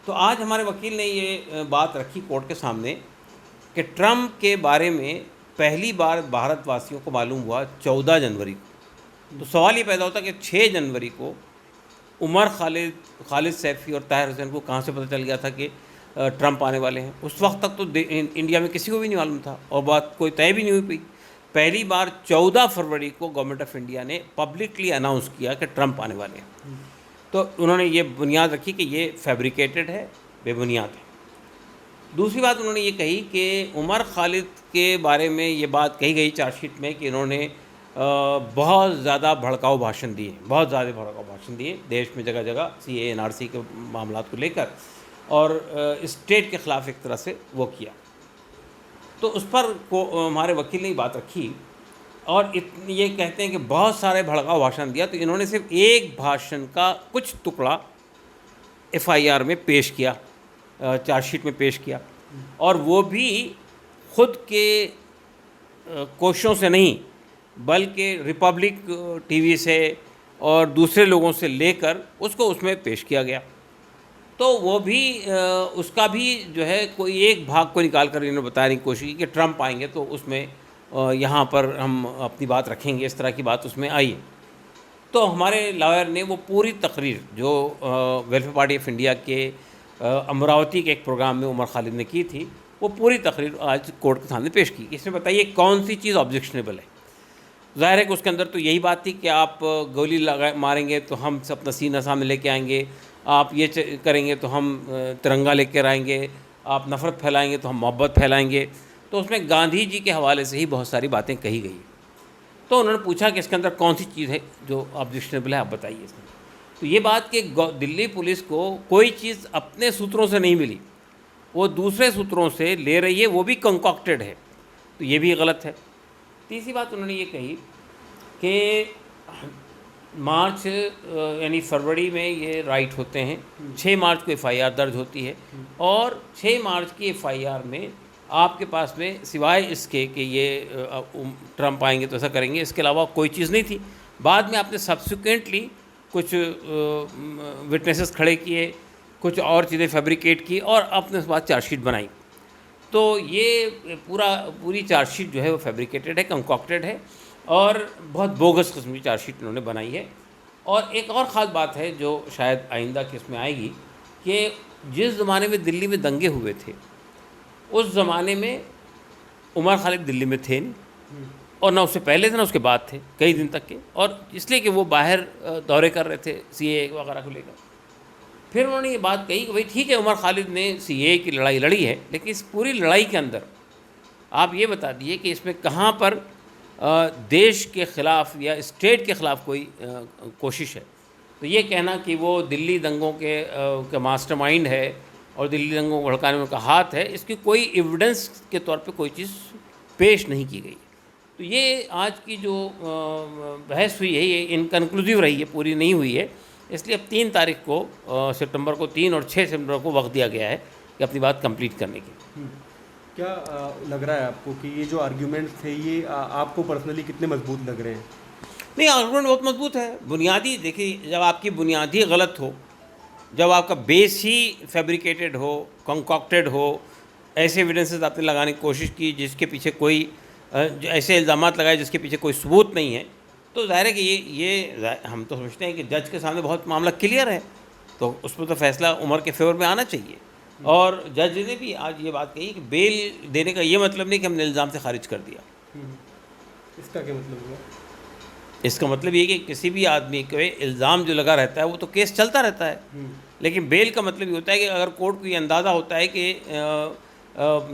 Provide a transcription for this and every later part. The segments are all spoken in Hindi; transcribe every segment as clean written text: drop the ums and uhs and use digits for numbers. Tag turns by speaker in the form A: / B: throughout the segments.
A: तो आज हमारे वकील ने ये बात रखी कोर्ट के सामने कि ट्रंप के बारे में पहली बार भारतवासियों को मालूम हुआ 14 जनवरी को। तो सवाल ये पैदा होता कि 6 जनवरी को उमर खालिद सैफ़ी और ताहिर हुसैन को कहाँ से पता चल गया था कि ट्रंप आने वाले हैं। उस वक्त तक तो इंडिया में किसी को भी नहीं मालूम था और बात कोई तय भी नहीं हुई पाई। पहली बार 14 फरवरी को गवर्नमेंट ऑफ इंडिया ने पब्लिकली अनाउंस किया कि ट्रंप आने वाले हैं। तो उन्होंने ये बुनियाद रखी कि ये फैब्रिकेटेड है, बेबुनियाद है। दूसरी बात उन्होंने ये कही कि उमर खालिद के बारे में ये बात कही गई चार्जशीट में कि इन्होंने बहुत ज़्यादा भड़काऊ भाषण दिए, बहुत ज़्यादा भड़काऊ भाषण दिए देश में जगह जगह CAA NRC के मामला को लेकर, और स्टेट के ख़िलाफ़ एक तरह से वो किया। तो उस पर हमारे वकील ने बात रखी और ये कहते हैं कि बहुत सारे भड़काऊ भाषण दिया। तो इन्होंने सिर्फ एक भाषण का कुछ टुकड़ा FIR में पेश किया, चार्जशीट में पेश किया, और वो भी खुद के कोशिशों से नहीं बल्कि रिपब्लिक TV से और दूसरे लोगों से लेकर उसको उसमें पेश किया गया। तो वो भी उसका भी जो है कोई एक भाग को निकाल कर इन्होंने बताने की कोशिश की कि ट्रंप आएंगे तो उसमें यहाँ पर हम अपनी बात रखेंगे, इस तरह की बात उसमें आई। तो हमारे लॉयर ने वो पूरी तकरीर जो वेलफेयर पार्टी ऑफ इंडिया के अमरावती के एक प्रोग्राम में उमर खालिद ने की थी, वो पूरी तकरीर आज कोर्ट के सामने पेश की। इसमें बताइए कौन सी चीज़ ऑब्जेक्शनेबल है। ज़ाहिर है कि उसके अंदर तो यही बात थी कि आप गोली मारेंगे तो हम सब अपना सीना सामने लेके आएंगे, आप ये करेंगे तो हम तिरंगा लेकर आएंगे, आप नफ़रत फैलाएंगे तो हम मोहब्बत फैलाएंगे। तो उसमें गांधी जी के हवाले से ही बहुत सारी बातें कही गई। तो उन्होंने पूछा कि इसके अंदर कौन सी चीज़ है जो ऑब्जेक्शनेबल है, आप बताइए इसमें। तो ये बात कि दिल्ली पुलिस को कोई चीज़ अपने सूत्रों से नहीं मिली, वो दूसरे सूत्रों से ले रही है, वो भी कंकॉक्टेड है, तो ये भी गलत है। तीसरी बात उन्होंने ये कही कि मार्च यानी फरवरी में ये राइट होते हैं, 6 मार्च को FIR दर्ज होती है, और 6 मार्च की FIR में आपके पास में सिवाय इसके कि ये ट्रंप आएंगे तो ऐसा करेंगे, इसके अलावा कोई चीज़ नहीं थी। बाद में आपने सब्सिक्वेंटली कुछ विटनेसेस खड़े किए, कुछ और चीज़ें फैब्रिकेट की और आपने उस बाद चार्जशीट बनाई। तो ये पूरी चार्जशीट जो है वो फैब्रिकेटेड है, कंकॉक्टेड है और बहुत बोगस किस्म की चार्जशीट उन्होंने बनाई है। और एक और ख़ास बात है जो शायद आइंदा केस में आएगी कि जिस ज़माने में दिल्ली में दंगे हुए थे, उस ज़माने में उमर खालिद दिल्ली में थे नहीं, और ना उससे पहले थे ना उसके बाद थे कई दिन तक के, और इसलिए कि वो बाहर दौरे कर रहे थे CAA वगैरह को लेकर। फिर उन्होंने ये बात कही कि भाई ठीक है, उमर खालिद ने CAA की लड़ाई लड़ी है, लेकिन इस पूरी लड़ाई के अंदर आप ये बता दिए कि इसमें कहाँ पर देश के ख़िलाफ़ या स्टेट के ख़िलाफ़ कोई कोशिश है। तो ये कहना कि वो दिल्ली दंगों के मास्टरमाइंड है और दिल्ली दंगों को भड़काने में उनका हाथ है, इसकी कोई एविडेंस के तौर पे कोई चीज़ पेश नहीं की गई। तो ये आज की जो बहस हुई है ये इनकन्क्लूसिव रही है, पूरी नहीं हुई है। इसलिए अब 3 तारीख को सितंबर को 3 और 6 सितंबर को वक्त दिया गया है कि अपनी बात कंप्लीट करने की।
B: क्या लग रहा है आपको कि ये जो आर्ग्यूमेंट्स थे ये आपको पर्सनली कितने मजबूत लग रहे हैं?
A: नहीं, आर्गूमेंट बहुत मजबूत है। बुनियादी देखिए, जब आपकी बुनियादी गलत हो, जब आपका बेस ही फैब्रिकेटेड हो, कंकॉक्टेड हो, ऐसे एविडेंसेस आपने लगाने की कोशिश की जिसके पीछे कोई ऐसे इल्ज़ामात लगाए जिसके पीछे कोई सबूत नहीं है, तो ज़ाहिर है कि ये हम तो समझते हैं कि जज के सामने बहुत मामला क्लियर है, तो उस पर तो फैसला उमर के फेवर में आना चाहिए। और जज ने भी आज ये बात कही कि बेल देने का ये मतलब नहीं कि हमने इल्ज़ाम से खारिज कर दिया।
B: इसका क्या मतलब हुआ?
A: इसका मतलब ये कि किसी भी आदमी को इल्ज़ाम जो लगा रहता है वो तो केस चलता रहता है, लेकिन बेल का मतलब ये होता है कि अगर कोर्ट को ये अंदाज़ा होता है कि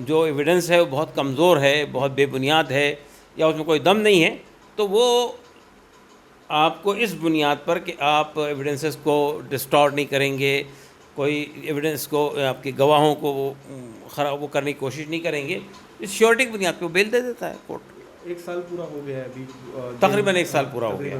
A: जो एविडेंस है वो बहुत कमज़ोर है, बहुत बेबुनियाद है या उसमें कोई दम नहीं है, तो वो आपको इस बुनियाद पर कि आप एविडेंसेस को डिस्टॉर्ट नहीं करेंगे, कोई एविडेंस को आपके गवाहों को वो करने की कोशिश नहीं करेंगे, इस श्योरिटी की बुनियाद पर बेल दे देता है कोर्ट।
B: 1 साल पूरा हो गया है अभी,
A: तकरीबन 1 साल पूरा हो गया।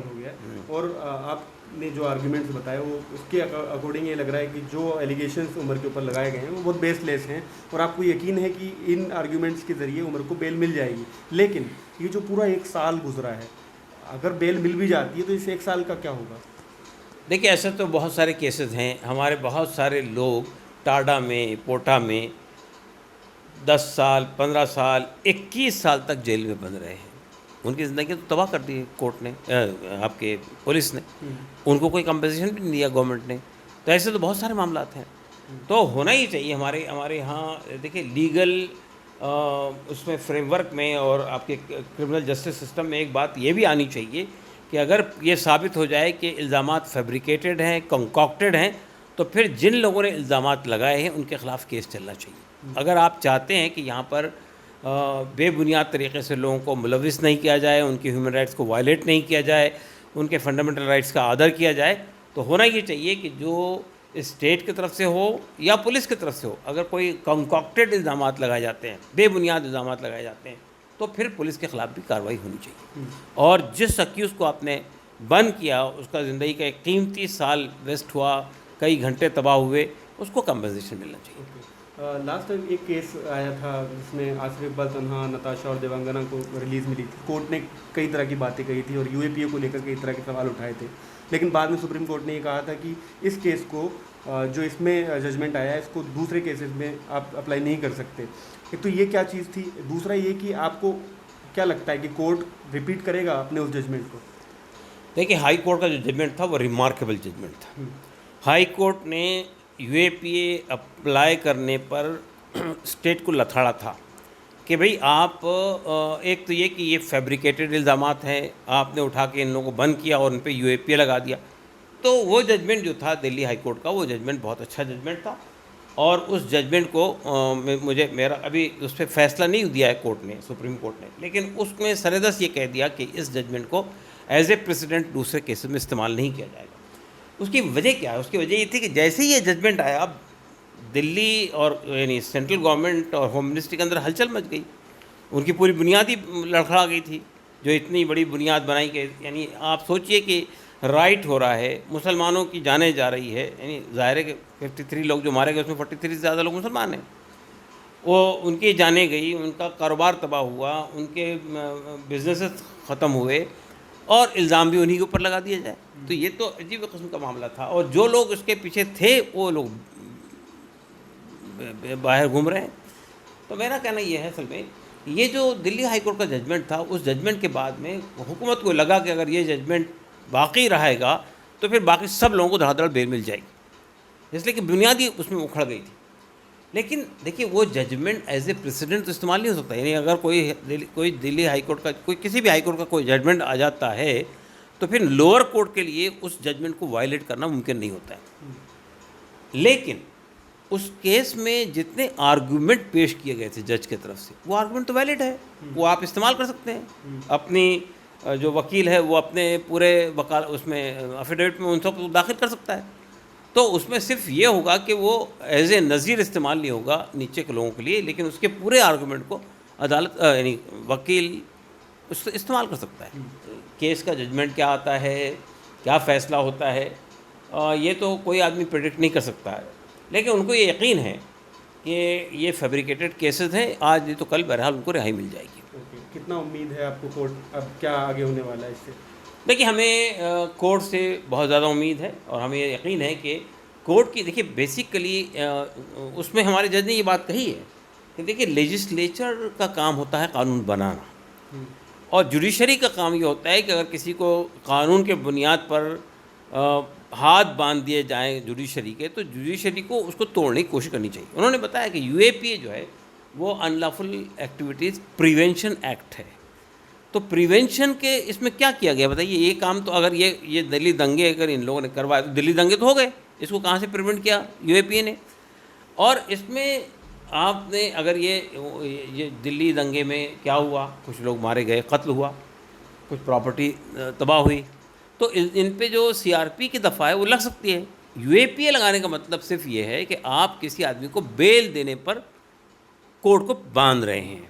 B: और आपने जो आर्ग्यूमेंट्स बताए वो उसके अकॉर्डिंग ये लग रहा है कि जो एलिगेशंस उमर के ऊपर लगाए गए हैं वो बहुत बेसलेस हैं, और आपको यकीन है कि इन आर्ग्यूमेंट्स के ज़रिए उमर को बेल मिल जाएगी। लेकिन ये जो पूरा 1 साल गुजरा है, अगर बेल मिल भी जाती है तो इस 1 साल का क्या होगा?
A: देखिए, ऐसे तो बहुत सारे केसेस हैं, हमारे बहुत सारे लोग टाडा में, पोटा में 10 साल, 15 साल, 21 साल तक जेल में बंद रहे हैं। उनकी ज़िंदगी तो तबाह कर दी है कोर्ट ने, आपके पुलिस ने। उनको कोई कंपनसेशन भी नहीं दिया गवर्नमेंट ने। तो ऐसे तो बहुत सारे मामलात हैं। तो होना ही चाहिए हमारे यहाँ। देखिए लीगल उसमें फ्रेमवर्क में और आपके क्रिमिनल जस्टिस सिस्टम में एक बात ये भी आनी चाहिए कि अगर ये साबित हो जाए कि इल्ज़ामात फैब्रिकेटेड हैं, कंकॉक्टेड हैं, तो फिर जिन लोगों ने इल्ज़ामात लगाए हैं उनके ख़िलाफ़ केस चलना चाहिए। अगर आप चाहते हैं कि यहाँ पर बेबुनियाद तरीके से लोगों को मुलविस नहीं किया जाए, उनके ह्यूमन राइट्स को वायलेट नहीं किया जाए, उनके फंडामेंटल राइट्स का आदर किया जाए, तो होना ये चाहिए कि जो स्टेट की तरफ से हो या पुलिस की तरफ से हो, अगर कोई कंकॉक्टेड इल्ज़ामात लगाए जाते हैं, बेबुनियाद इल्ज़ामात लगाए जाते हैं, तो फिर पुलिस के ख़िलाफ़ भी कार्रवाई होनी चाहिए। और जिस अक्यूज़ को आपने बंद किया, उसका ज़िंदगी का एक कीमती साल वेस्ट हुआ, कई घंटे तबाह हुए, उसको कंपनसेशन मिलना चाहिए।
B: लास्ट टाइम एक केस आया था जिसमें आसिफ इकबाल तन्हा, नताशा और देवांगना को रिलीज़ मिली थी। कोर्ट ने कई तरह की बातें कही थी और यूएपीए को लेकर कई तरह के सवाल उठाए थे, लेकिन बाद में सुप्रीम कोर्ट ने ये कहा था कि इस केस को जो इसमें जजमेंट आया है इसको दूसरे केसेस में आप अप्लाई नहीं कर सकते। एक तो ये क्या चीज़ थी, दूसरा ये कि आपको क्या लगता है कि कोर्ट रिपीट करेगा अपने उस जजमेंट को?
A: देखिए, हाई कोर्ट का जो जजमेंट था वो रिमार्केबल जजमेंट था। हाई कोर्ट ने यूएपीए अप्लाई करने पर स्टेट को लथाड़ा था कि भाई आप एक तो ये कि ये फैब्रिकेटेड इल्ज़ामात हैं, आपने उठा के इन लोगों को बंद किया और उन पे यूएपीए लगा दिया। तो वो जजमेंट जो था दिल्ली हाई कोर्ट का, वो जजमेंट बहुत अच्छा जजमेंट था। और उस जजमेंट को मेरा अभी उस पर फैसला नहीं दिया है कोर्ट ने, सुप्रीम कोर्ट ने, लेकिन उसमें सरेदस ये कह दिया कि इस जजमेंट को एज ए प्रेसिडेंट दूसरे केसेस में इस्तेमाल नहीं किया जाएगा। उसकी वजह क्या है? उसकी वजह ये थी कि जैसे ही ये जजमेंट आया, दिल्ली और यानी सेंट्रल गवर्नमेंट और होम मिनिस्ट्री के अंदर हलचल मच गई। उनकी पूरी बुनियाद ही लड़खड़ा गई थी, जो इतनी बड़ी बुनियाद बनाई गई। यानी आप सोचिए कि राइट हो रहा है, मुसलमानों की जाने जा रही है, यानी ज़ाहिर है कि 53 लोग जो मारे गए उसमें 43 से ज़्यादा लोग मुसलमान हैं। वो उनकी जाने गई, उनका कारोबार तबाह हुआ, उनके बिजनेसेस ख़त्म हुए और इल्ज़ाम भी उन्हीं के ऊपर लगा दिया जाए। तो ये तो अजीब किस्म का मामला था। और जो लोग उसके पीछे थे वो लोग बाहर घूम रहे हैं। तो मेरा कहना ये है, असल में ये जो दिल्ली हाई कोर्ट का जजमेंट था, उस जजमेंट के बाद में हुकूमत को लगा कि अगर ये जजमेंट बाकी रहेगा तो फिर बाकी सब लोगों को धड़ाधड़ बेल मिल जाएगी, इसलिए कि बुनियादी उसमें उखड़ गई थी। लेकिन देखिए, वो जजमेंट एज ए प्रेसिडेंट तो इस्तेमाल नहीं हो सकता। यानी अगर कोई दिल्ली हाई कोर्ट का, कोई किसी भी हाई कोर्ट का कोई जजमेंट आ जाता है तो फिर लोअर कोर्ट के लिए उस जजमेंट को वायलेट करना मुमकिन नहीं होता है। लेकिन उस केस में जितने आर्गूमेंट पेश किए गए थे जज की तरफ से, वो आर्गूमेंट तो वैलिड है, वो आप इस्तेमाल कर सकते हैं। अपनी जो वकील है वो अपने पूरे उसमें अफिडेविट में उन सब दाखिल कर सकता है। तो उसमें सिर्फ ये होगा कि वो एज ए नज़ीर इस्तेमाल नहीं होगा नीचे के लोगों के लिए, लेकिन उसके पूरे आर्गूमेंट को अदालत यानी वकील उसको इस्तेमाल कर सकता है। केस का जजमेंट क्या आता है, क्या फ़ैसला होता है, ये तो कोई आदमी प्रेडिक्ट नहीं कर सकता है। लेकिन उनको ये यकीन है कि ये फैब्रिकेटेड केसेस हैं, आज नहीं तो कल बहरहाल उनको रिहाई मिल जाएगी।
B: कितना उम्मीद है आपको कोर्ट अब क्या आगे होने वाला है इससे?
A: देखिए, हमें कोर्ट से बहुत ज़्यादा उम्मीद है और हमें ये यकीन है कि कोर्ट की, देखिए बेसिकली उसमें हमारे जज ने ये बात कही है कि देखिए लेजिस्लेचर का काम होता है कानून बनाना, और जुडिशरी का काम ये होता है कि अगर किसी को कानून के बुनियाद पर हाथ बांध दिए जाएँ जुडिशरी के, तो जुडिशरी को उसको तोड़ने की कोशिश करनी चाहिए। उन्होंने बताया कि यूएपीए जो है वो अनलॉफुल एक्टिविटीज़ प्रिवेंशन एक्ट है। तो प्रिवेंशन के इसमें क्या किया गया बताइए? ये काम तो अगर ये दिल्ली दंगे अगर इन लोगों ने करवाए तो दिल्ली दंगे तो हो गए, इसको कहाँ से प्रिवेंट किया यूएपीए ने? और इसमें आपने अगर ये दिल्ली दंगे में क्या हुआ, कुछ लोग मारे गए, कत्ल हुआ, कुछ प्रॉपर्टी तबाह हुई, तो इन पे जो सीआरपी की दफ़ा है वो लग सकती है। यूएपीए लगाने का मतलब सिर्फ ये है कि आप किसी आदमी को बेल देने पर कोर्ट को बांध रहे हैं,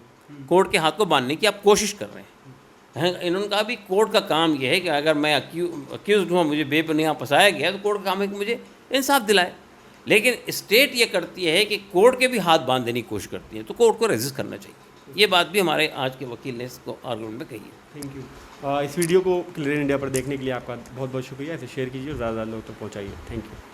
A: कोर्ट के हाथ को बांधने की आप कोशिश कर रहे हैं। इन्होंने कहा भी कोर्ट का काम यह है कि अगर मैं अक्यूज़ हूँ, मुझे बेबुनियाद फंसाया गया, तो कोर्ट का काम है कि मुझे इंसाफ दिलाए। लेकिन स्टेट ये करती है कि कोर्ट के भी हाथ बांध देने की कोशिश करती है, तो कोर्ट को रेजिस्ट करना चाहिए। ये बात भी हमारे आज के वकील ने इसको आर्गूमेंट में कही है।
B: Thank you. इस वीडियो को क्लियर इंडिया पर देखने के लिए आपका बहुत बहुत शुक्रिया। ऐसे शेयर कीजिए, ज़्यादा लोग तक पहुँचाइए। Thank you.